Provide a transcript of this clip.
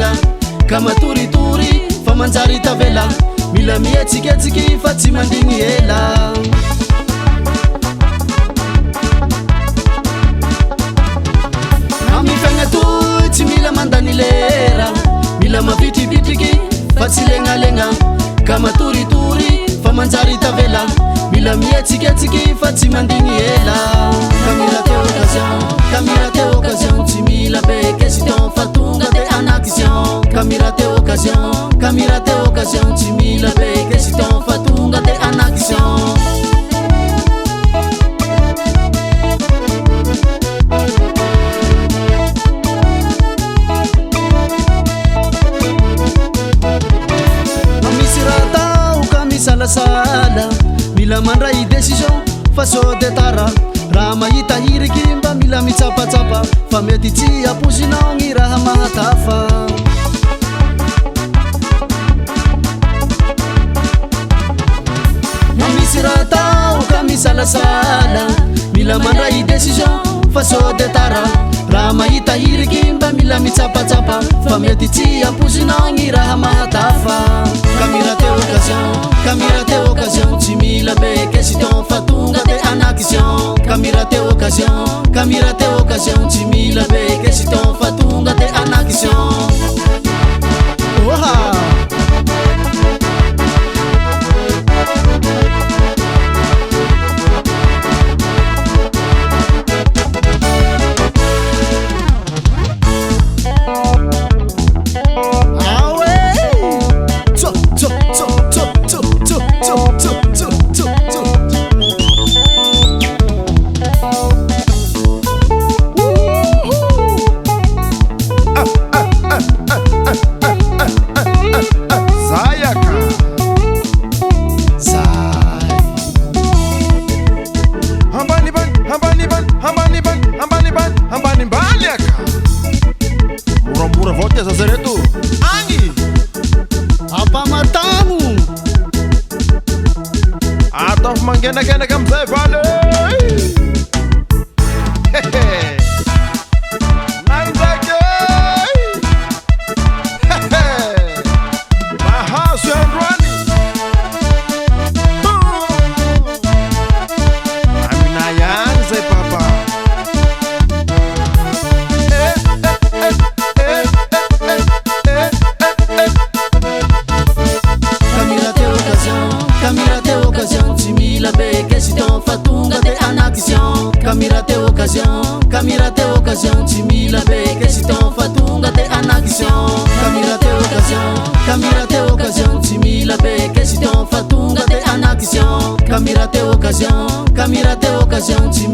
ela ka matoritory fa manjary tavela mila mihetsiketsika fa tsy mandigny ela amifiagnatoy tsy mila mandany lera mila mavitrivitriky fa tsy legnalegna ka matoritory fa manjary tavela mila mihetsiketsika fa tsy mandigny ela Camirate occasion tsy mila be question fa tonga de en action Camirate occasion tsy mila be question fa tonga de en action Mamisy raha tao ka misalasala mila mandray décision fa sode tara raha mahita hiriky mba mila mitsapatsapa fa mety tsy aposinao gny raha mahatafa Mamisy raha tao ka misalasala mila mandray décision fa sode tara raha mahita hiriky mba mila mitsapatsapa fa mety tsy aposinao gny raha mahatafa Camirate occasion tsy mila be question fa tonga de en action Camirate occasion tsy mila be question fa tonga de en action Oha Mangena kamzay vale Nanzake Mahasu Andwani Amina yanze papa Camirate occasion tsy mila be question fa tonga de en action Camirate occasion tsy mila be question fa tonga de en action Camirate occasion tsy mila be question fa tonga de en action Camirate occasion tsy